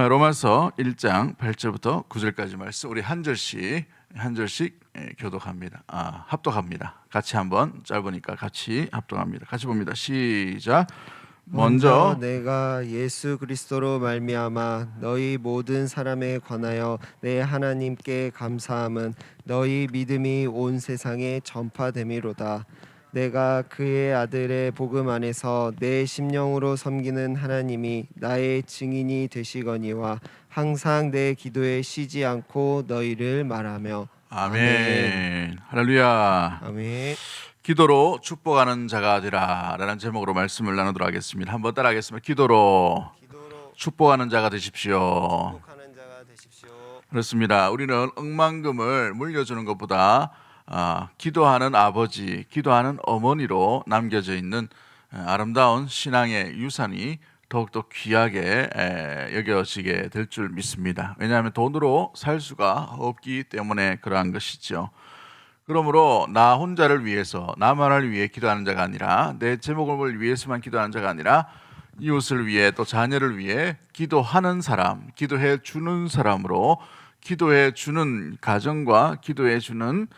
로마서 1장 8절부터 9절까지 말씀 우리 한 절씩 교독합니다. 합독합니다. 같이 한번 짧으니까 같이 합독합니다. 같이 봅니다. 시작. 먼저 내가 예수 그리스도로 말미암아 너희 모든 사람에 관하여 내 하나님께 감사함은 너희 믿음이 온 세상에 전파됨이로다. 내가 그의 아들의 복음 안에서 내 심령으로 섬기는 하나님이 나의 증인이 되시거니와 항상 내 기도에 쉬지 않고 너희를 말하며. 아멘. 할렐루야. 아멘. 기도로 축복하는 자가 되라라는 제목으로 말씀을 나누도록 하겠습니다. 한번 따라하겠습니다. 기도로 축복하는 자가 되십시오. 그렇습니다. 우리는 억만금을 물려주는 것보다 기도하는 아버지, 기도하는 어머니로 남겨져 있는 아름다운 신앙의 유산이 더욱더 귀하게 여겨지게 될 줄 믿습니다. 왜냐하면 돈으로 살 수가 없기 때문에 그러한 것이죠. 그러므로 나 혼자를 위해서, 나만을 위해 기도하는 자가 아니라, 내 제목을 위해서만 기도하는 자가 아니라 이웃을 위해, 또 자녀를 위해 기도하는 사람, 기도해 주는 사람으로, 기도해 주는 가정과 기도해 주는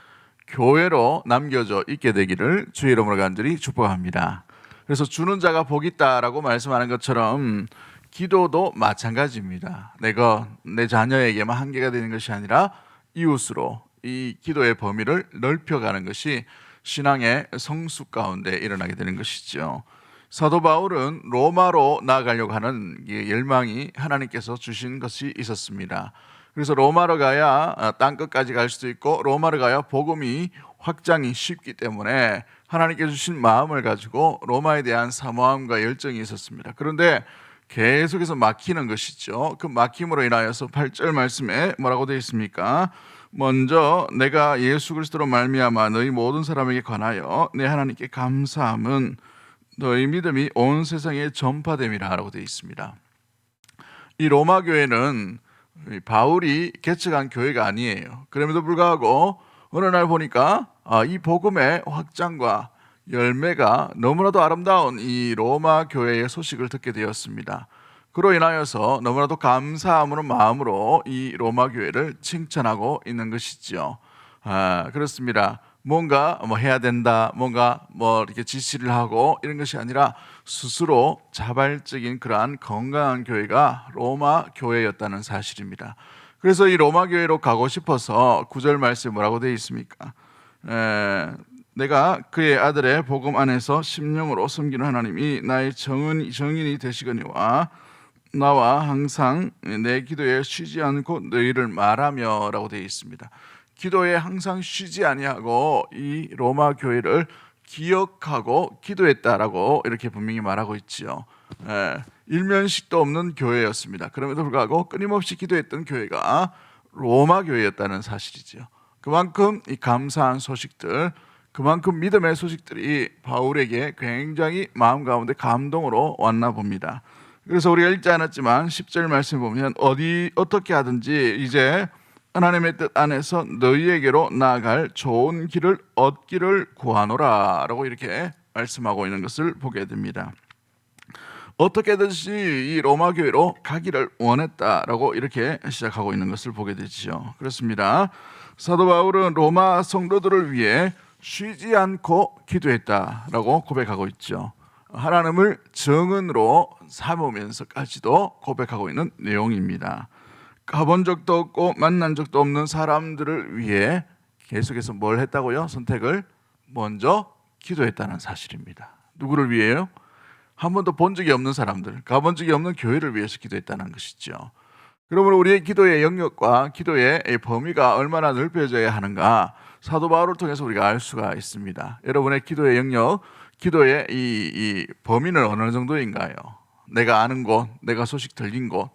교회로 남겨져 있게 되기를 주의 이름으로 간절히 축복합니다. 그래서 주는 자가 복이 있다라고 말씀하는 것처럼 기도도 마찬가지입니다. 내가 내 자녀에게만 한계가 되는 것이 아니라 이웃으로 이 기도의 범위를 넓혀가는 것이 신앙의 성숙 가운데 일어나게 되는 것이죠. 사도 바울은 로마로 나아가려고 하는 열망이 하나님께서 주신 것이 있었습니다. 그래서 로마로 가야 땅끝까지 갈 수도 있고, 로마로 가야 복음이 확장이 쉽기 때문에 하나님께서 주신 마음을 가지고 로마에 대한 사모함과 열정이 있었습니다. 그런데 계속해서 막히는 것이죠. 그 막힘으로 인하여서 8절 말씀에 뭐라고 되어 있습니까? 먼저 내가 예수 그리스도로 말미암아 너희 모든 사람에게 관하여 내 하나님께 감사함은 너희 믿음이 온 세상에 전파됨이라고 되어 있습니다. 이 로마 교회는 바울이 개척한 교회가 아니에요. 그럼에도 불구하고 어느 날 보니까 이 복음의 확장과 열매가 너무나도 아름다운 이 로마 교회의 소식을 듣게 되었습니다. 그로 인하여서 너무나도 감사함으로 마음으로 이 로마 교회를 칭찬하고 있는 것이지요. 그렇습니다. 뭔가 해야 된다, 뭔가 이렇게 지시를 하고 이런 것이 아니라 스스로 자발적인 그러한 건강한 교회가 로마 교회였다는 사실입니다. 그래서 이 로마 교회로 가고 싶어서 9절 말씀에 뭐라고 되어 있습니까? 내가 그의 아들의 복음 안에서 심령으로 섬기는 하나님이 나의 정인이 되시거니와 나와 항상 내 기도에 쉬지 않고 너희를 말하며 라고 되어 있습니다. 기도에 항상 쉬지 아니하고 이 로마 교회를 기억하고 기도했다라고 이렇게 분명히 말하고 있지요. 일면식도 없는 교회였습니다. 그럼에도 불구하고 끊임없이 기도했던 교회가 로마 교회였다는 사실이죠. 그만큼 이 감사한 소식들, 그만큼 믿음의 소식들이 바울에게 굉장히 마음 가운데 감동으로 왔나 봅니다. 그래서 우리가 읽지 않았지만 10절 말씀 보면 어떻게 하든지 이제 하나님의 뜻 안에서 너희에게로 나아갈 좋은 길을 얻기를 구하노라 라고 이렇게 말씀하고 있는 것을 보게 됩니다. 어떻게든지 이 로마 교회로 가기를 원했다라고 이렇게 시작하고 있는 것을 보게 되죠. 그렇습니다. 사도 바울은 로마 성도들을 위해 쉬지 않고 기도했다라고 고백하고 있죠. 하나님을 정은으로 삼으면서까지도 고백하고 있는 내용입니다. 가본 적도 없고 만난 적도 없는 사람들을 위해 계속해서 뭘 했다고요? 선택을 먼저 기도했다는 사실입니다. 누구를 위해요? 한 번도 본 적이 없는 사람들, 가본 적이 없는 교회를 위해서 기도했다는 것이죠. 그러므로 우리의 기도의 영역과 기도의 범위가 얼마나 넓혀져야 하는가, 사도 바울을 통해서 우리가 알 수가 있습니다. 여러분의 기도의 영역, 기도의 이 범위는 어느 정도인가요? 내가 아는 곳, 내가 소식 들린 곳,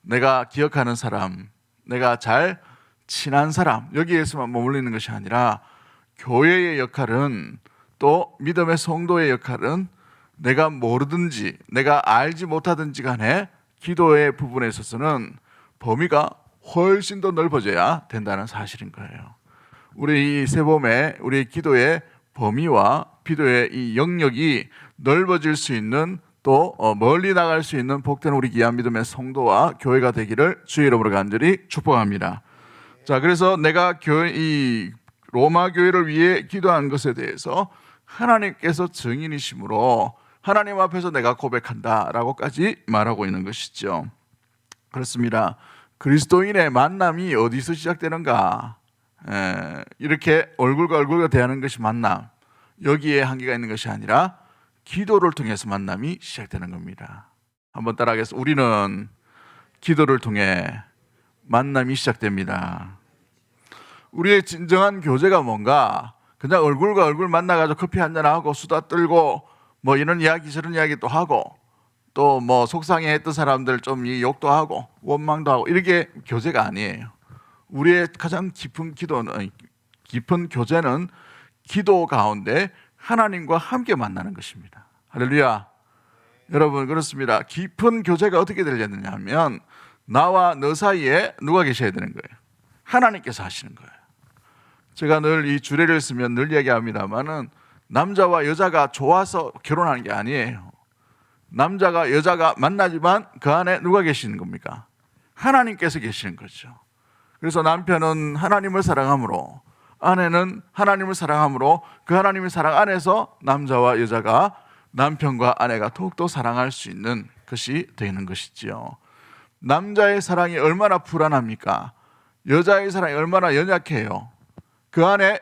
내가 기억하는 사람, 내가 잘 친한 사람, 여기에서만 머물리는 것이 아니라 교회의 역할은, 또 믿음의 성도의 역할은 내가 모르든지 내가 알지 못하든지 간에 기도의 부분에 있어서는 범위가 훨씬 더 넓어져야 된다는 사실인 거예요. 우리 이 새봄에 우리 기도의 범위와 기도의 이 영역이 넓어질 수 있는 또 멀리 나갈 수 있는 복된 우리 귀한 믿음의 성도와 교회가 되기를 주의 이름으로 간절히 축복합니다. 자, 그래서 내가 이 로마 교회를 위해 기도한 것에 대해서 하나님께서 증인이시므로 하나님 앞에서 내가 고백한다라고까지 말하고 있는 것이죠. 그렇습니다. 그리스도인의 만남이 어디서 시작되는가? 이렇게 얼굴과 얼굴과 대하는 것이 만남, 여기에 한계가 있는 것이 아니라 기도를 통해서 만남이 시작되는 겁니다. 한번 따라하겠습니다. 우리는 기도를 통해 만남이 시작됩니다. 우리의 진정한 교제가 뭔가 그냥 얼굴과 얼굴 만나가지고 커피 한잔하고 수다 떨고 뭐 이런 이야기 저런 이야기 또 하고 또 뭐 속상해했던 사람들 좀 욕도 하고 원망도 하고 이렇게 교제가 아니에요. 우리의 가장 깊은 교제는 기도 가운데 하나님과 함께 만나는 것입니다. 할렐루야. 여러분, 그렇습니다. 깊은 교제가 어떻게 되려느냐 하면 나와 너 사이에 누가 계셔야 되는 거예요? 하나님께서 하시는 거예요. 제가 늘 이 주례를 쓰면 늘 얘기합니다만은 남자와 여자가 좋아서 결혼하는 게 아니에요. 남자가 여자가 만나지만 그 안에 누가 계시는 겁니까? 하나님께서 계시는 거죠. 그래서 남편은 하나님을 사랑함으로, 아내는 하나님을 사랑함으로 그 하나님의 사랑 안에서 남자와 여자가, 남편과 아내가 더욱더 사랑할 수 있는 것이 되는 것이지요. 남자의 사랑이 얼마나 불안합니까? 여자의 사랑이 얼마나 연약해요. 그 안에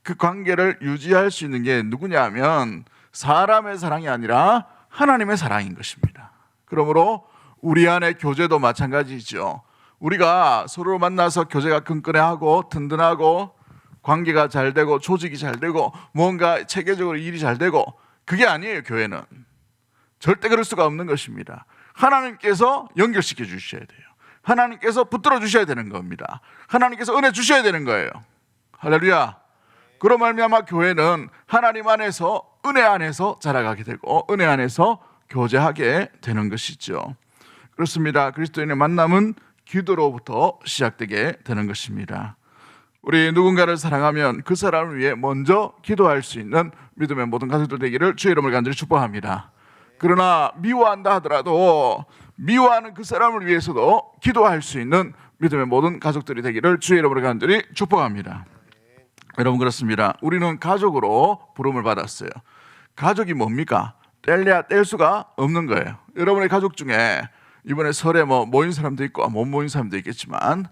그 관계를 유지할 수 있는 게 누구냐 하면 사람의 사랑이 아니라 하나님의 사랑인 것입니다. 그러므로 우리 안의 교제도 마찬가지죠. 우리가 서로 만나서 교제가 끈끈해하고 든든하고 관계가 잘 되고 조직이 잘 되고 뭔가 체계적으로 일이 잘 되고, 그게 아니에요. 교회는 절대 그럴 수가 없는 것입니다. 하나님께서 연결시켜 주셔야 돼요. 하나님께서 붙들어 주셔야 되는 겁니다. 하나님께서 은혜 주셔야 되는 거예요. 할렐루야. 그로 말미암아 교회는 하나님 안에서, 은혜 안에서 자라가게 되고 은혜 안에서 교제하게 되는 것이죠. 그렇습니다. 그리스도인의 만남은 기도로부터 시작되게 되는 것입니다. 우리 누군가를 사랑하면 그 사람을 위해 먼저 기도할 수 있는 믿음의 모든 가족들 되기를 주의 이름으로 간절히 축복합니다. 그러나 미워한다 하더라도 미워하는 그 사람을 위해서도 기도할 수 있는 믿음의 모든 가족들이 되기를 주의 이름으로 간절히 축복합니다. 여러분, 그렇습니다. 우리는 가족으로 부름을 받았어요. 가족이 뭡니까? 뗄래야 뗄 수가 없는 거예요. 여러분의 가족 중에 이번에 설에 모인 사람도 있고 못 모인 사람도 있겠지만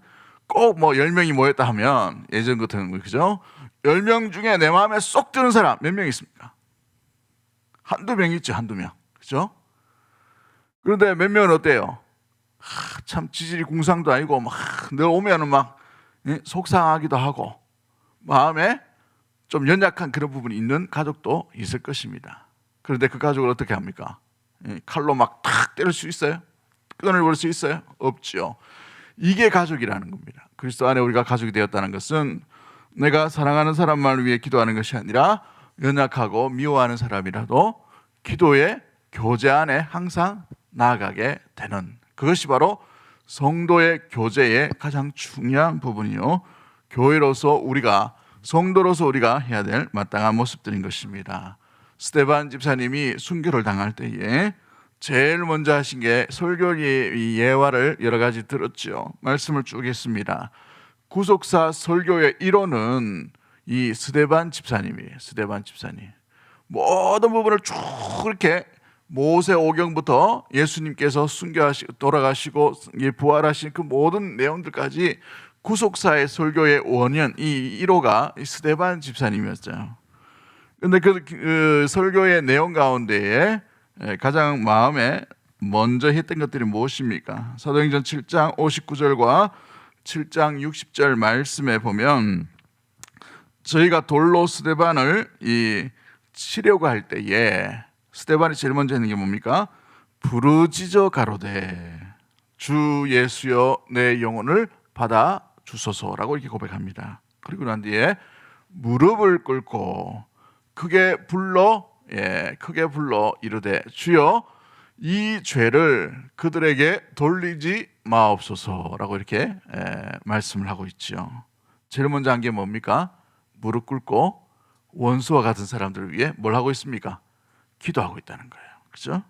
꼭 10명이 모였다 하면 예전 같은 거, 그죠? 10명 중에 내 마음에 쏙 드는 사람 몇 명 있습니까? 한두 명 있죠. 한두 명. 그죠? 그런데 몇 명은 어때요? 참 지질이 궁상도 아니고 늘 오면은 속상하기도 하고 마음에 좀 연약한 그런 부분이 있는 가족도 있을 것입니다. 그런데 그 가족을 어떻게 합니까? 칼로 탁 때릴 수 있어요? 끊어볼 수 있어요? 없죠. 이게 가족이라는 겁니다. 그리스도 안에 우리가 가족이 되었다는 것은 내가 사랑하는 사람만을 위해 기도하는 것이 아니라 연약하고 미워하는 사람이라도 기도의 교제 안에 항상 나아가게 되는, 그것이 바로 성도의 교제의 가장 중요한 부분이요, 교회로서 우리가, 성도로서 우리가 해야 될 마땅한 모습들인 것입니다. 스데반 집사님이 순교를 당할 때에 제일 먼저 하신 게 설교의 예화를 여러 가지 들었죠. 말씀을 쭉 했습니다. 구속사 설교의 1호는 이 스데반 집사님이에요. 스데반 집사님. 모든 부분을 쭉 이렇게 모세오경부터 예수님께서 순교하시고 돌아가시고 부활하신 그 모든 내용들까지 구속사의 설교의 원년, 이 1호가 스데반 집사님이었죠. 그런데 그 설교의 내용 가운데에 가장 마음에 먼저 했던 것들이 무엇입니까? 사도행전 7장 59절과 7장 60절 말씀에 보면 저희가 돌로 스데반을 치려고 할 때에 스데반이 제일 먼저 했는 게 뭡니까? 부르짖어 가로되 주 예수여 내 영혼을 받아 주소서라고 이렇게 고백합니다. 그리고 난 뒤에 무릎을 꿇고 크게 불러 이르되 주여 이 죄를 그들에게 돌리지 마옵소서라고 이렇게 말씀을 하고 있죠. 제일 먼저 한 게 뭡니까? 무릎 꿇고 원수와 같은 사람들을 위해 뭘 하고 있습니까? 기도하고 있다는 거예요. 그렇죠?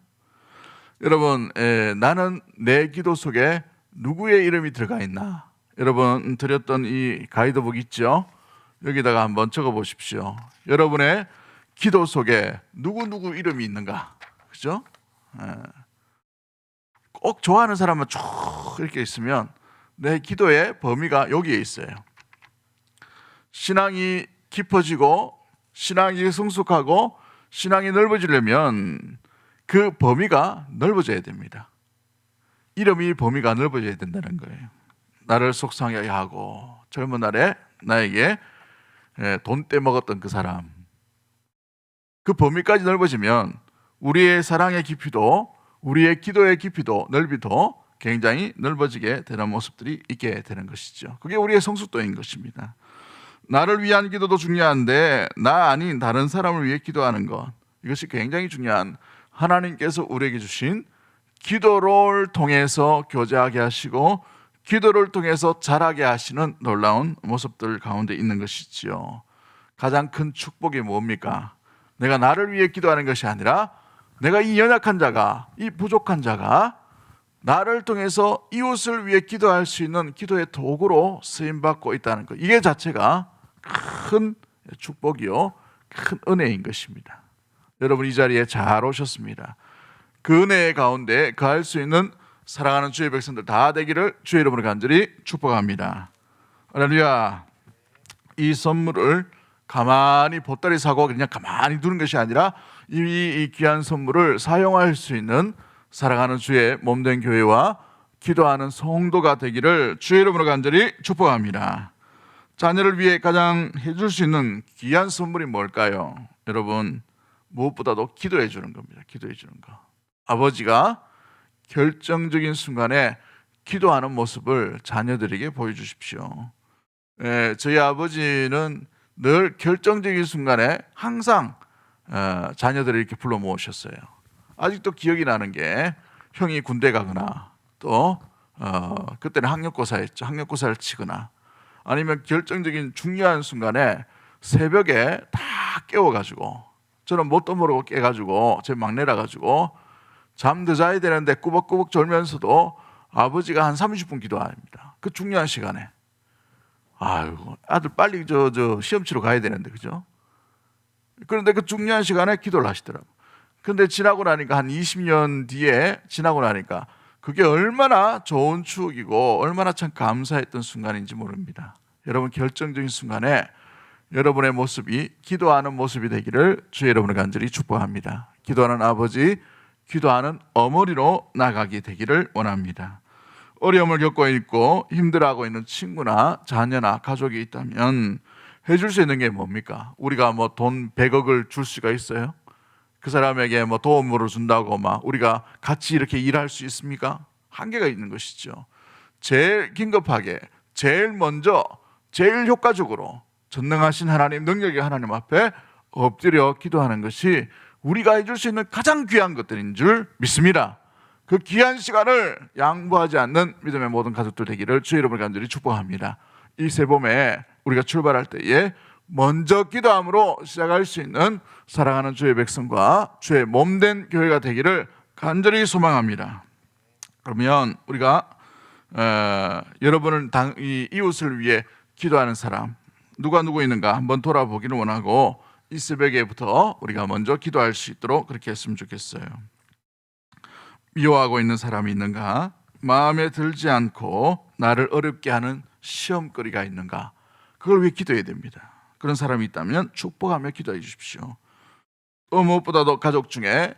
여러분, 나는 내 기도 속에 누구의 이름이 들어가 있나? 여러분 드렸던 이 가이드북 있죠? 여기다가 한번 적어 보십시오. 여러분의 기도 속에 누구 이름이 있는가? 그죠? 꼭 좋아하는 사람만 쭉 이렇게 있으면 내 기도의 범위가 여기에 있어요. 신앙이 깊어지고 신앙이 성숙하고 신앙이 넓어지려면 그 범위가 넓어져야 됩니다. 이름이 범위가 넓어져야 된다는 거예요. 나를 속상하게 하고 젊은 날에 나에게 돈 떼먹었던 그 사람, 그 범위까지 넓어지면 우리의 사랑의 깊이도 우리의 기도의 깊이도 넓이도 굉장히 넓어지게 되는 모습들이 있게 되는 것이죠. 그게 우리의 성숙도인 것입니다. 나를 위한 기도도 중요한데 나 아닌 다른 사람을 위해 기도하는 것, 이것이 굉장히 중요한, 하나님께서 우리에게 주신 기도를 통해서 교제하게 하시고 기도를 통해서 자라게 하시는 놀라운 모습들 가운데 있는 것이지요. 가장 큰 축복이 뭡니까? 내가 나를 위해 기도하는 것이 아니라 내가 이 연약한 자가, 이 부족한 자가 나를 통해서 이웃을 위해 기도할 수 있는 기도의 도구로 쓰임받고 있다는 것, 이게 자체가 큰 축복이요, 큰 은혜인 것입니다. 여러분 이 자리에 잘 오셨습니다. 그 은혜 가운데 거할 수 있는 사랑하는 주의 백성들 다 되기를 주의 이름으로 간절히 축복합니다. 할렐루야. 이 선물을 가만히 보따리 사고 그냥 가만히 두는 것이 아니라 이 귀한 선물을 사용할 수 있는 사랑하는 주의 몸된 교회와 기도하는 성도가 되기를 주의 이름으로 간절히 축복합니다. 자녀를 위해 가장 해줄 수 있는 귀한 선물이 뭘까요? 여러분, 무엇보다도 기도해 주는 겁니다. 기도해 주는 거. 아버지가 결정적인 순간에 기도하는 모습을 자녀들에게 보여주십시오. 저희 아버지는 늘 결정적인 순간에 항상 자녀들을 이렇게 불러 모으셨어요. 아직도 기억이 나는 게, 형이 군대 가거나 또 그때는 학력고사였죠. 학력고사를 치거나 아니면 결정적인 중요한 순간에 새벽에 다 깨워가지고, 저는 뭣도 모르고 깨가지고 제 막내라 가지고 잠 늦어야 되는데 꾸벅꾸벅 졸면서도 아버지가 한 30분 기도합니다. 그 중요한 시간에. 아이고, 아들 빨리 저 시험 치러 가야 되는데, 그죠? 그런데 그 중요한 시간에 기도를 하시더라고요. 근데 지나고 나니까, 한 20년 뒤에 지나고 나니까 그게 얼마나 좋은 추억이고 얼마나 참 감사했던 순간인지 모릅니다. 여러분, 결정적인 순간에 여러분의 모습이 기도하는 모습이 되기를 주의 여러분을 간절히 축복합니다. 기도하는 아버지, 기도하는 어머니로 나가게 되기를 원합니다. 어려움을 겪고 있고 힘들어하고 있는 친구나 자녀나 가족이 있다면 해줄 수 있는 게 뭡니까? 우리가 뭐 돈 100억을 줄 수가 있어요? 그 사람에게 뭐 도움으로 준다고 막 우리가 같이 이렇게 일할 수 있습니까? 한계가 있는 것이죠. 제일 긴급하게, 제일 먼저, 제일 효과적으로 전능하신 하나님, 능력의 하나님 앞에 엎드려 기도하는 것이 우리가 해줄 수 있는 가장 귀한 것들인 줄 믿습니다. 그 귀한 시간을 양보하지 않는 믿음의 모든 가족들 되기를 주의 이름으로 간절히 축복합니다. 이 새봄에 우리가 출발할 때에 먼저 기도함으로 시작할 수 있는 사랑하는 주의 백성과 주의 몸된 교회가 되기를 간절히 소망합니다. 그러면 우리가 여러분을 이 이웃을 위해 기도하는 사람 누가 누구 있는가 한번 돌아보기를 원하고, 이 새벽에부터 우리가 먼저 기도할 수 있도록 그렇게 했으면 좋겠어요. 미워하고 있는 사람이 있는가? 마음에 들지 않고 나를 어렵게 하는 시험거리가 있는가? 그걸 위해 기도해야 됩니다. 그런 사람이 있다면 축복하며 기도해 주십시오. 또 무엇보다도 가족 중에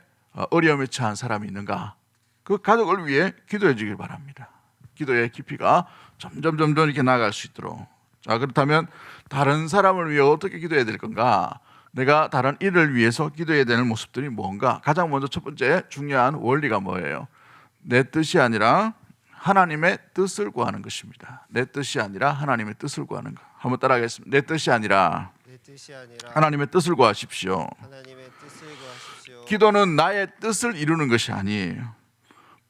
어려움에 처한 사람이 있는가? 그 가족을 위해 기도해 주길 바랍니다. 기도의 깊이가 점점 이렇게 나아갈 수 있도록. 자, 그렇다면 다른 사람을 위해 어떻게 기도해야 될 건가? 내가 다른 일을 위해서 기도해야 되는 모습들이 뭔가? 가장 먼저 첫 번째 중요한 원리가 뭐예요? 내 뜻이 아니라 하나님의 뜻을 구하는 것입니다. 내 뜻이 아니라 하나님의 뜻을 구하는 것. 한번 따라하겠습니다. 내 뜻이 아니라 하나님의 뜻을 구하십시오. 하나님의 뜻을 구하십시오. 기도는 나의 뜻을 이루는 것이 아니에요.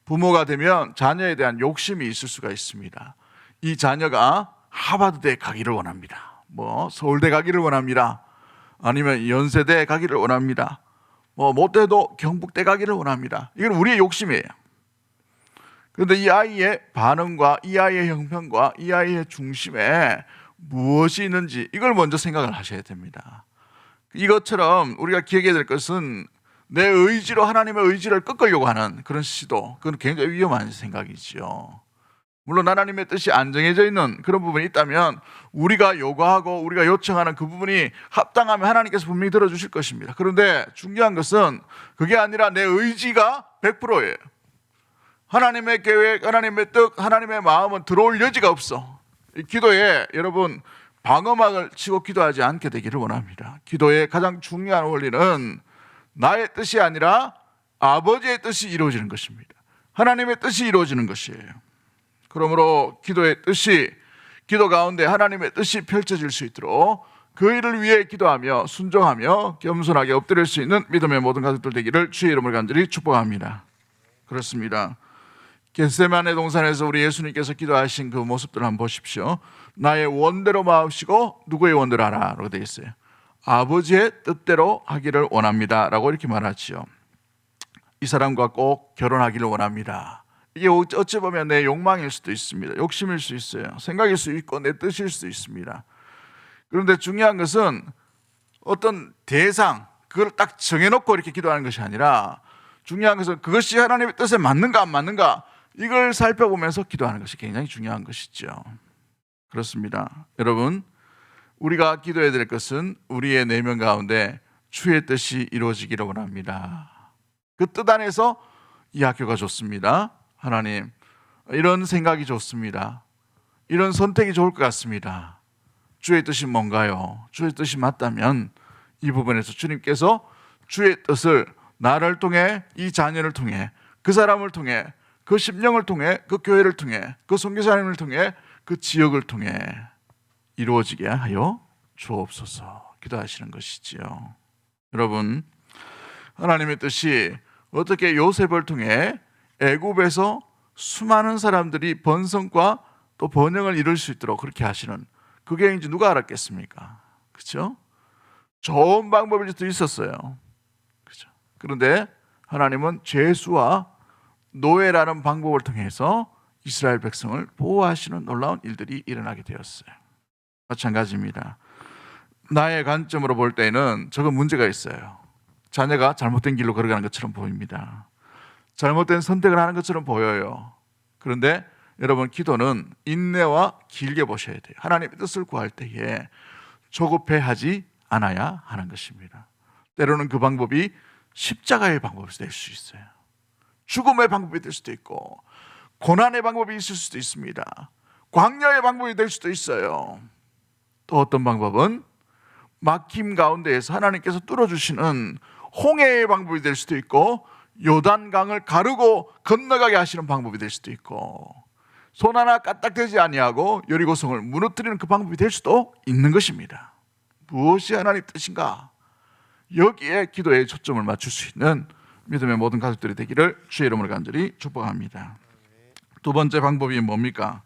부모가 되면 자녀에 대한 욕심이 있을 수가 있습니다. 이 자녀가 하버드대 가기를 원합니다. 뭐 서울대 가기를 원합니다. 아니면 연세대 가기를 원합니다. 못돼도 경북대 가기를 원합니다. 이건 우리의 욕심이에요. 그런데 이 아이의 반응과 이 아이의 형편과 이 아이의 중심에 무엇이 있는지 이걸 먼저 생각을 하셔야 됩니다. 이것처럼 우리가 기억해야 될 것은 내 의지로 하나님의 의지를 꺾으려고 하는 그런 시도, 그건 굉장히 위험한 생각이죠. 물론 하나님의 뜻이 안 정해져 있는 그런 부분이 있다면 우리가 요구하고 우리가 요청하는 그 부분이 합당하면 하나님께서 분명히 들어주실 것입니다. 그런데 중요한 것은 그게 아니라 내 의지가 100%예요. 하나님의 계획, 하나님의 뜻, 하나님의 마음은 들어올 여지가 없어. 이 기도에 여러분 방어막을 치고 기도하지 않게 되기를 원합니다. 기도의 가장 중요한 원리는 나의 뜻이 아니라 아버지의 뜻이 이루어지는 것입니다. 하나님의 뜻이 이루어지는 것이에요. 그러므로 기도의 뜻이, 기도 가운데 하나님의 뜻이 펼쳐질 수 있도록 그 일을 위해 기도하며 순종하며 겸손하게 엎드릴 수 있는 믿음의 모든 가족들 되기를 주의 이름으로 간절히 축복합니다. 그렇습니다. 겟세마네 동산에서 우리 예수님께서 기도하신 그 모습들을 한번 보십시오. 나의 원대로 마옵시고 누구의 원대로 하라 라고 되어 있어요. 아버지의 뜻대로 하기를 원합니다 라고 이렇게 말하지요. 이 사람과 꼭 결혼하기를 원합니다. 이게 어찌 보면 내 욕망일 수도 있습니다. 욕심일 수 있어요. 생각일 수 있고 내 뜻일 수도 있습니다. 그런데 중요한 것은 어떤 대상, 그걸 딱 정해놓고 이렇게 기도하는 것이 아니라 중요한 것은 그것이 하나님의 뜻에 맞는가 안 맞는가 이걸 살펴보면서 기도하는 것이 굉장히 중요한 것이죠. 그렇습니다. 여러분, 우리가 기도해야 될 것은 우리의 내면 가운데 주의 뜻이 이루어지기를 원합니다. 그 뜻 안에서 이 학교가 좋습니다. 하나님, 이런 생각이 좋습니다. 이런 선택이 좋을 것 같습니다. 주의 뜻이 뭔가요? 주의 뜻이 맞다면 이 부분에서 주님께서 주의 뜻을 나를 통해, 이 자녀를 통해, 그 사람을 통해, 그 심령을 통해, 그 교회를 통해, 그 선교사님을 통해, 그 지역을 통해 이루어지게 하여 주옵소서 기도하시는 것이지요. 여러분, 하나님의 뜻이 어떻게 요셉을 통해 애굽에서 수많은 사람들이 번성과 또 번영을 이룰 수 있도록 그렇게 하시는, 그게 이제 누가 알았겠습니까? 그렇죠? 좋은 방법일 수도 있었어요. 그렇죠? 그런데 하나님은 죄수와 노예라는 방법을 통해서 이스라엘 백성을 보호하시는 놀라운 일들이 일어나게 되었어요. 마찬가지입니다. 나의 관점으로 볼 때는 저건 문제가 있어요. 자녀가 잘못된 길로 걸어가는 것처럼 보입니다. 잘못된 선택을 하는 것처럼 보여요. 그런데 여러분, 기도는 인내와 길게 보셔야 돼요. 하나님의 뜻을 구할 때에 조급해하지 않아야 하는 것입니다. 때로는 그 방법이 십자가의 방법이 될 수 있어요. 죽음의 방법이 될 수도 있고 고난의 방법이 있을 수도 있습니다. 광야의 방법이 될 수도 있어요. 또 어떤 방법은 막힘 가운데에서 하나님께서 뚫어주시는 홍해의 방법이 될 수도 있고 요단강을 가르고 건너가게 하시는 방법이 될 수도 있고 손 하나 까딱대지 아니하고 여리고성을 무너뜨리는 그 방법이 될 수도 있는 것입니다. 무엇이 하나님 뜻인가? 여기에 기도에 초점을 맞출 수 있는 믿음의 모든 가족들이 되기를 주의 이름으로 간절히 축복합니다. 두 번째 방법이 뭡니까?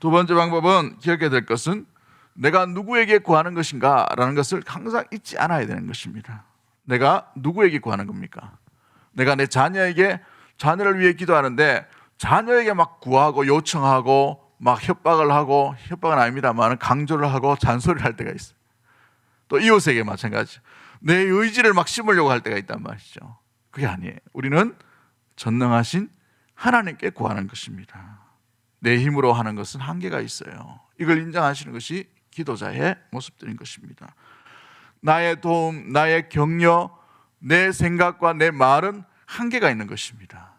두 번째 방법은 기억해야 될 것은 내가 누구에게 구하는 것인가 라는 것을 항상 잊지 않아야 되는 것입니다. 내가 누구에게 구하는 겁니까? 내가 내 자녀에게, 자녀를 위해 기도하는데 자녀에게 막 구하고 요청하고 막 협박을 하고, 협박은 아닙니다만 강조를 하고 잔소리를 할 때가 있어요. 또 이웃에게 마찬가지, 내 의지를 막 심으려고 할 때가 있단 말이죠. 그게 아니에요. 우리는 전능하신 하나님께 구하는 것입니다. 내 힘으로 하는 것은 한계가 있어요. 이걸 인정하시는 것이 기도자의 모습들인 것입니다. 나의 도움, 나의 격려, 내 생각과 내 말은 한계가 있는 것입니다.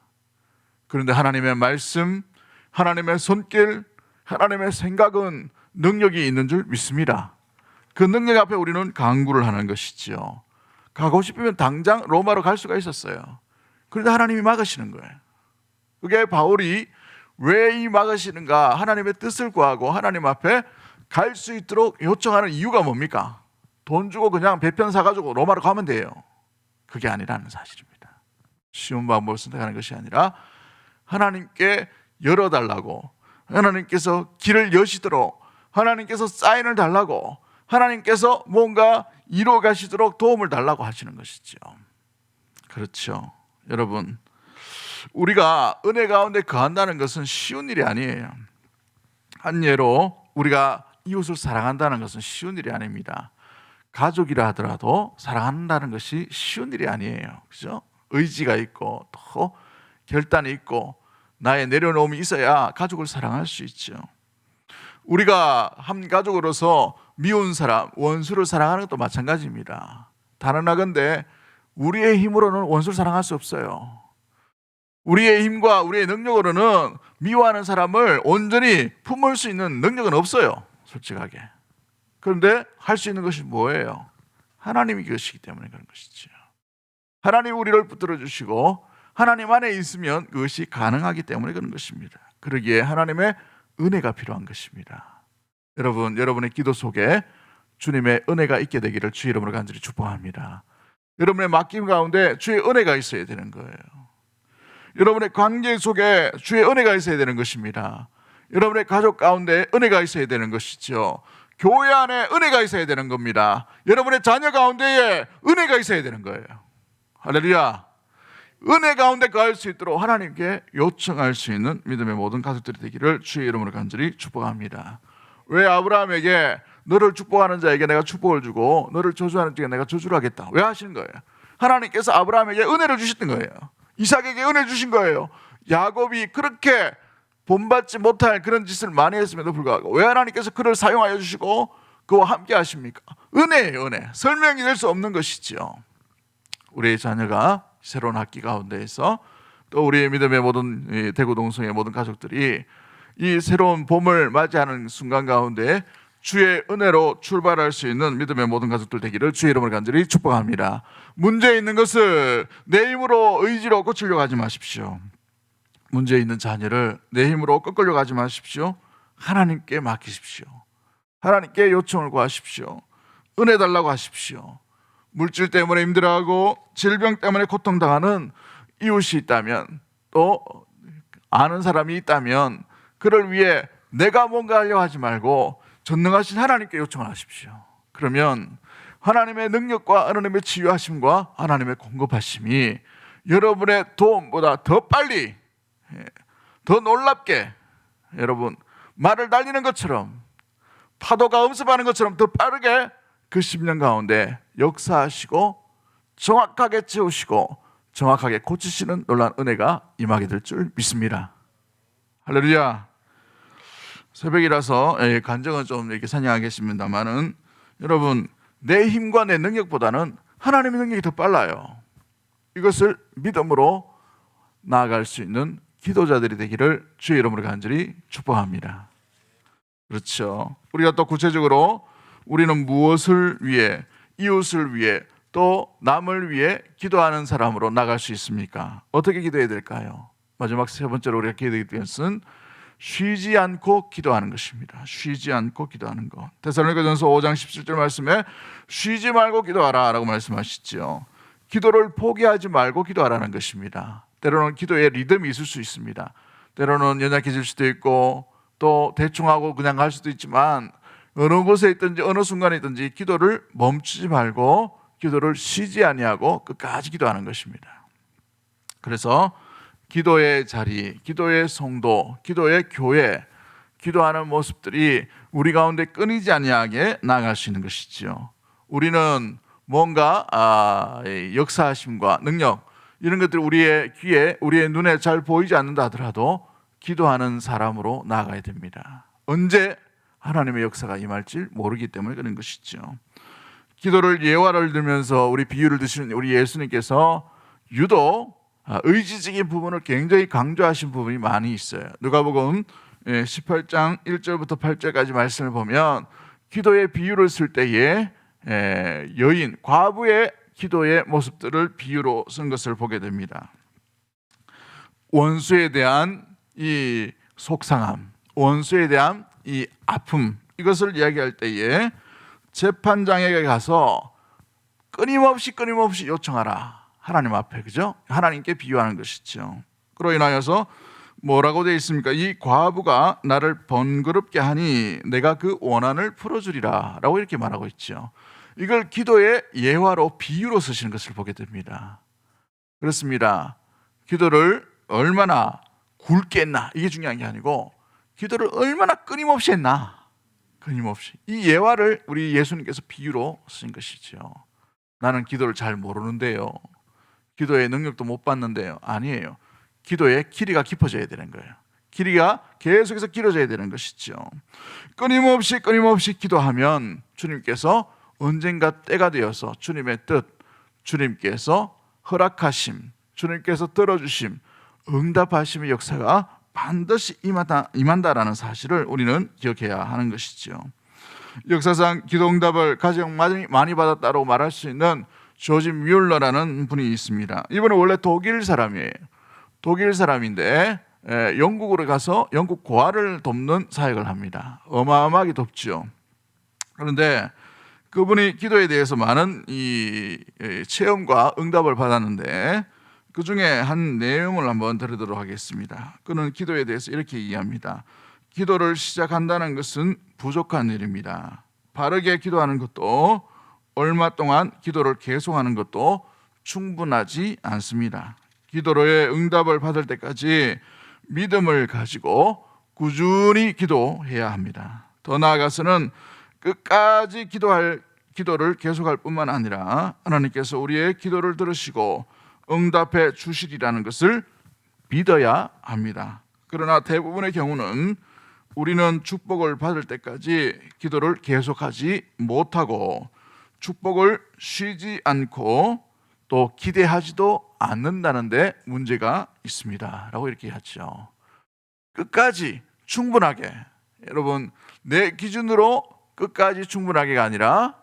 그런데 하나님의 말씀, 하나님의 손길, 하나님의 생각은 능력이 있는 줄 믿습니다. 그 능력 앞에 우리는 강구를 하는 것이죠. 가고 싶으면 당장 로마로 갈 수가 있었어요. 그런데 하나님이 막으시는 거예요. 그게 바울이 왜 이 막으시는가, 하나님의 뜻을 구하고 하나님 앞에 갈 수 있도록 요청하는 이유가 뭡니까? 돈 주고 그냥 배편 사가지고 로마로 가면 돼요. 그게 아니라는 사실입니다. 쉬운 방법을 선택하는 것이 아니라 하나님께 열어달라고, 하나님께서 길을 여시도록, 하나님께서 사인을 달라고, 하나님께서 뭔가 이루어 가시도록 도움을 달라고 하시는 것이죠. 그렇죠. 여러분, 우리가 은혜 가운데 거한다는 것은 쉬운 일이 아니에요. 한 예로 우리가 이웃을 사랑한다는 것은 쉬운 일이 아닙니다. 가족이라 하더라도 사랑한다는 것이 쉬운 일이 아니에요. 그죠? 의지가 있고 또 결단이 있고 나의 내려놓음이 있어야 가족을 사랑할 수 있죠. 우리가 한 가족으로서 미운 사람, 원수를 사랑하는 것도 마찬가지입니다. 단언하건대 우리의 힘으로는 원수를 사랑할 수 없어요. 우리의 힘과 우리의 능력으로는 미워하는 사람을 온전히 품을 수 있는 능력은 없어요. 솔직하게. 그런데 할 수 있는 것이 뭐예요? 하나님이 계시기 때문에 그런 것이죠. 하나님 우리를 붙들어 주시고 하나님 안에 있으면 그것이 가능하기 때문에 그런 것입니다. 그러기에 하나님의 은혜가 필요한 것입니다. 여러분, 여러분의 기도 속에 주님의 은혜가 있게 되기를 주의 이름으로 간절히 축복합니다. 여러분의 맡김 가운데 주의 은혜가 있어야 되는 거예요. 여러분의 관계 속에 주의 은혜가 있어야 되는 것입니다. 여러분의 가족 가운데 은혜가 있어야 되는 것이죠. 교회 안에 은혜가 있어야 되는 겁니다. 여러분의 자녀 가운데에 은혜가 있어야 되는 거예요. 할렐루야. 은혜 가운데 거할 수 있도록 하나님께 요청할 수 있는 믿음의 모든 가족들이 되기를 주의 이름으로 간절히 축복합니다. 왜 아브라함에게 너를 축복하는 자에게 내가 축복을 주고 너를 저주하는 자에게 내가 저주를 하겠다, 왜 하시는 거예요? 하나님께서 아브라함에게 은혜를 주셨던 거예요. 이삭에게 은혜 주신 거예요. 야곱이 그렇게 본받지 못할 그런 짓을 많이 했음에도 불구하고 왜 하나님께서 그를 사용하여 주시고 그와 함께 하십니까? 은혜예요, 은혜. 설명이 될 수 없는 것이지요. 우리의 자녀가 새로운 학기 가운데에서 또 우리의 믿음의 모든 대구동성의 모든 가족들이 이 새로운 봄을 맞이하는 순간 가운데 주의 은혜로 출발할 수 있는 믿음의 모든 가족들 되기를 주의 이름으로 간절히 축복합니다. 문제 있는 것을 내 힘으로 의지로 고치려고 하지 마십시오. 문제 있는 자녀를 내 힘으로 꺾으려고 하지 마십시오. 하나님께 맡기십시오. 하나님께 요청을 구하십시오. 은혜 달라고 하십시오. 물질 때문에 힘들어하고 질병 때문에 고통당하는 이웃이 있다면, 또 아는 사람이 있다면 그를 위해 내가 뭔가 하려고 하지 말고 전능하신 하나님께 요청을 하십시오. 그러면 하나님의 능력과 하나님의 치유하심과 하나님의 공급하심이 여러분의 도움보다 더 빨리, 더 놀랍게, 여러분 말을 날리는 것처럼, 파도가 음습하는 것처럼 더 빠르게 그 10년 가운데 역사하시고 정확하게 채우시고 정확하게 고치시는 놀라운 은혜가 임하게 될 줄 믿습니다. 할렐루야. 새벽이라서 간정은 좀 이렇게 사냥하겠습니다만은, 여러분 내 힘과 내 능력보다는 하나님의 능력이 더 빨라요. 이것을 믿음으로 나아갈 수 있는 기도자들이 되기를 주의 이름으로 간절히 축복합니다. 그렇죠. 우리가 또 구체적으로 우리는 무엇을 위해, 이웃을 위해, 또 남을 위해 기도하는 사람으로 나갈 수 있습니까? 어떻게 기도해야 될까요? 마지막 세 번째로 우리가 기도해야 될 것은 쉬지 않고 기도하는 것입니다. 쉬지 않고 기도하는 것. 데살로니가전서 5장 17절 말씀에 쉬지 말고 기도하라 라고 말씀하시죠. 기도를 포기하지 말고 기도하라는 것입니다. 때로는 기도에 리듬이 있을 수 있습니다. 때로는 연약해질 수도 있고 또 대충 하고 그냥 갈 수도 있지만, 어느 곳에 있든지 어느 순간에 있든지 기도를 멈추지 말고 기도를 쉬지 아니하고 끝까지 기도하는 것입니다. 그래서 기도의 자리, 기도의 성도, 기도의 교회, 기도하는 모습들이 우리 가운데 끊이지 아니하게 나아갈 수 있는 것이지요. 우리는 뭔가 역사하심과 능력, 이런 것들이 우리의 귀에, 우리의 눈에 잘 보이지 않는다 하더라도 기도하는 사람으로 나아가야 됩니다. 언제 하나님의 역사가 임할지 모르기 때문에 그런 것이죠. 기도를 예화를 들면서 우리 비유를 드시는 우리 예수님께서 유독 의지적인 부분을 굉장히 강조하신 부분이 많이 있어요. 누가복음 18장 1절부터 8절까지 말씀을 보면 기도의 비유를 쓸 때에 여인, 과부의 기도의 모습들을 비유로 쓴 것을 보게 됩니다. 원수에 대한 이 속상함, 원수에 대한 이 아픔, 이것을 이야기할 때에 재판장에게 가서 끊임없이 요청하라, 하나님 앞에, 그죠? 하나님께 비유하는 것이죠. 그로 인하여서 뭐라고 되어 있습니까? 이 과부가 나를 번거롭게 하니 내가 그 원한을 풀어주리라 라고 이렇게 말하고 있죠. 이걸 기도의 예화로, 비유로 쓰시는 것을 보게 됩니다. 그렇습니다. 기도를 얼마나 굵게 했나 이게 중요한 게 아니고 기도를 얼마나 끊임없이 했나. 끊임없이. 이 예화를 우리 예수님께서 비유로 쓰신 것이죠. 나는 기도를 잘 모르는데요, 기도의 능력도 못 받는데요. 아니에요. 기도의 길이가 깊어져야 되는 거예요. 길이가 계속해서 길어져야 되는 것이죠. 끊임없이 기도하면 주님께서 언젠가 때가 되어서 주님의 뜻, 주님께서 허락하심, 주님께서 들어주심, 응답하심의 역사가 반드시 임한다라는 사실을 우리는 기억해야 하는 것이죠. 역사상 기도 응답을 가장 많이 받았다고 말할 수 있는 조지 뮬러라는 분이 있습니다. 이분은 원래 독일 사람이에요. 독일 사람인데 영국으로 가서 영국 고아를 돕는 사역을 합니다. 어마어마하게 돕죠. 그런데 그분이 기도에 대해서 많은 이 체험과 응답을 받았는데 그 중에 한 내용을 한번 들으도록 하겠습니다. 그는 기도에 대해서 이렇게 얘기합니다. 기도를 시작한다는 것은 부족한 일입니다. 바르게 기도하는 것도 얼마 동안 기도를 계속하는 것도 충분하지 않습니다. 기도로의 응답을 받을 때까지 믿음을 가지고 꾸준히 기도해야 합니다. 더 나아가서는 끝까지 기도를 계속할 뿐만 아니라 하나님께서 우리의 기도를 들으시고 응답해 주시리라는 것을 믿어야 합니다. 그러나 대부분의 경우는 우리는 축복을 받을 때까지 기도를 계속하지 못하고 축복을 쉬지 않고 또 기대하지도 않는다는 데 문제가 있습니다 라고 이렇게 하죠. 끝까지 충분하게, 여러분 내 기준으로 끝까지 충분하게가 아니라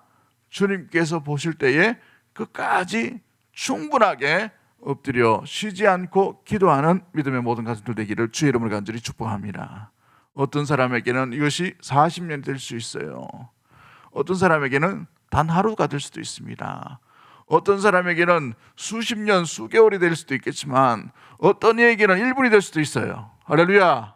주님께서 보실 때에 끝까지 충분하게 엎드려 쉬지 않고 기도하는 믿음의 모든 가족들 되기를 주의 이름으로 간절히 축복합니다. 어떤 사람에게는 이것이 40년이 될 수 있어요. 어떤 사람에게는 단 하루가 될 수도 있습니다. 어떤 사람에게는 수십 년, 수개월이 될 수도 있겠지만 어떤 이에게는 1분이 될 수도 있어요. 할렐루야.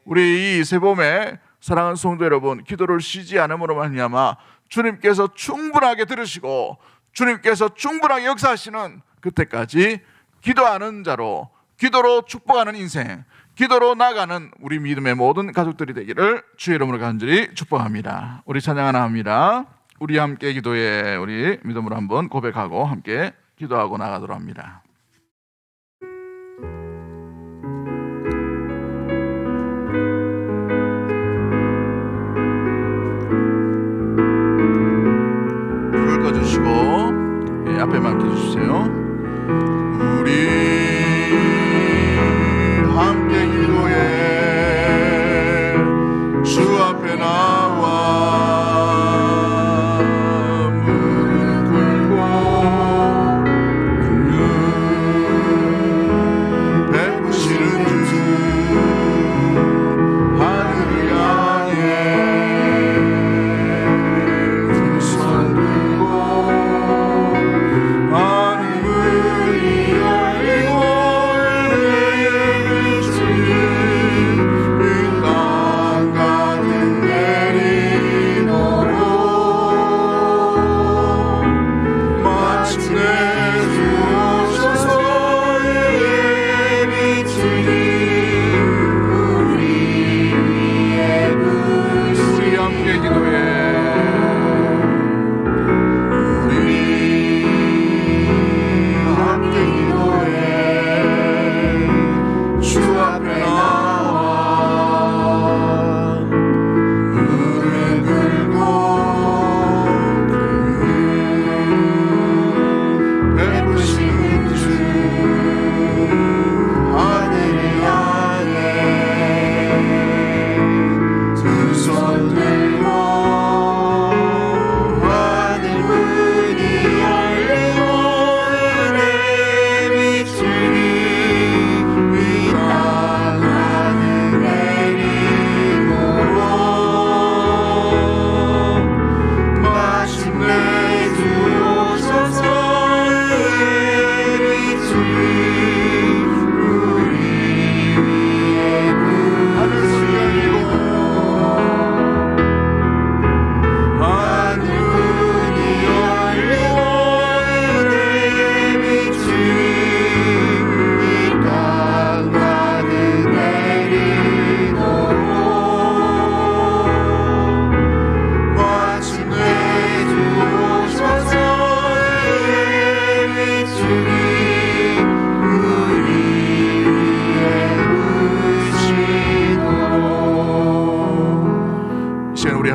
우리 이 새봄에 사랑하는 성도 여러분, 기도를 쉬지 않음으로 말미암아 주님께서 충분하게 들으시고 주님께서 충분하게 역사하시는 그때까지 기도하는 자로, 기도로 축복하는 인생, 기도로 나가는 우리 믿음의 모든 가족들이 되기를 주의 이름으로 간절히 축복합니다. 우리 찬양 하나 합니다. 우리 함께 기도에 우리 믿음으로 한번 고백하고 함께 기도하고 나가도록 합니다. 불을 꺼주시고 앞에 맡겨주세요. 우리 함께 기도해 주 앞에 나와 무릎 꿇고 묻는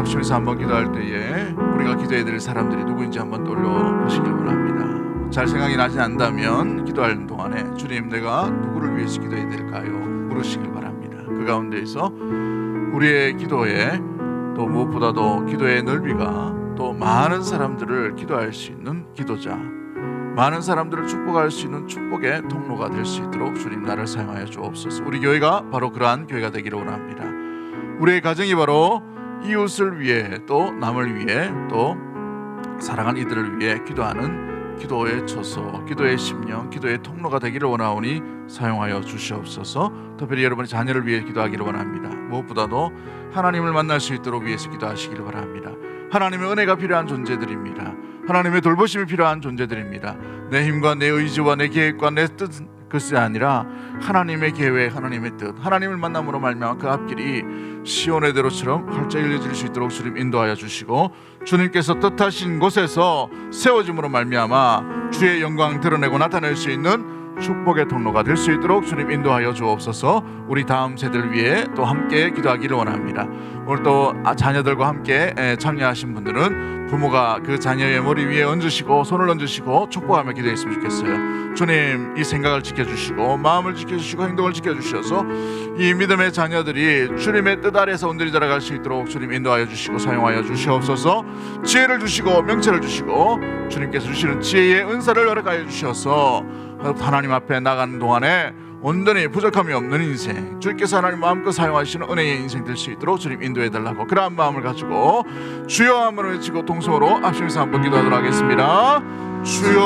합심해서 한번 기도할 때에 우리가 기도해야 될 사람들이 누구인지 한번 떠올려 보시길 원합니다. 잘 생각이 나지 않는다면 기도하는 동안에 주님, 내가 누구를 위해서 기도해야 될까요? 물으시길 바랍니다. 그 가운데에서 우리의 기도에 또 무엇보다도 기도의 넓이가 또 많은 사람들을 기도할 수 있는 기도자, 많은 사람들을 축복할 수 있는 축복의 통로가 될 수 있도록 주님 나를 사용하여 주옵소서. 우리 교회가 바로 그러한 교회가 되기를 원합니다. 우리의 가정이 바로 이웃을 위해 또 남을 위해 또 사랑하는 이들을 위해 기도하는 기도의 처소, 기도의 심령, 기도의 통로가 되기를 원하오니 사용하여 주시옵소서. 특별히 여러분의 자녀를 위해 기도하기를 원합니다. 무엇보다도 하나님을 만날 수 있도록 위해서 기도하시기를 바랍니다. 하나님의 은혜가 필요한 존재들입니다. 하나님의 돌보심이 필요한 존재들입니다. 내 힘과 내 의지와 내 계획과 내 뜻 그것이 아니라 하나님의 계획, 하나님의 뜻, 하나님을 만남으로 말미암아 그 앞길이 시온의 대로처럼 활짝 열려질 수 있도록 주님 인도하여 주시고, 주님께서 뜻하신 곳에서 세워짐으로 말미암아 주의 영광 드러내고 나타낼 수 있는 축복의 통로가 될 수 있도록 주님 인도하여 주옵소서. 우리 다음 세대를 위해 또 함께 기도하기를 원합니다. 오늘 또 자녀들과 함께 참여하신 분들은 부모가 그 자녀의 머리 위에 얹으시고 손을 얹으시고 축복하며 기도했으면 좋겠어요. 주님, 이 생각을 지켜주시고 마음을 지켜주시고 행동을 지켜주셔서 이 믿음의 자녀들이 주님의 뜻 아래서 온전히 자라갈 수 있도록 주님 인도하여 주시고 사용하여 주시옵소서. 지혜를 주시고 명철을 주시고 주님께서 주시는 지혜의 은사를 허락하여 주셔서 하나님 앞에 나가는 동안에 온전히 부족함이 없는 인생, 주께서 하나님 마음껏 사용하시는 은혜의 인생 될 수 있도록 주님 인도해달라고 그러한 마음을 가지고 주여 한번 외치고 동성으로 합심해서 한번 기도하도록 하겠습니다. 주여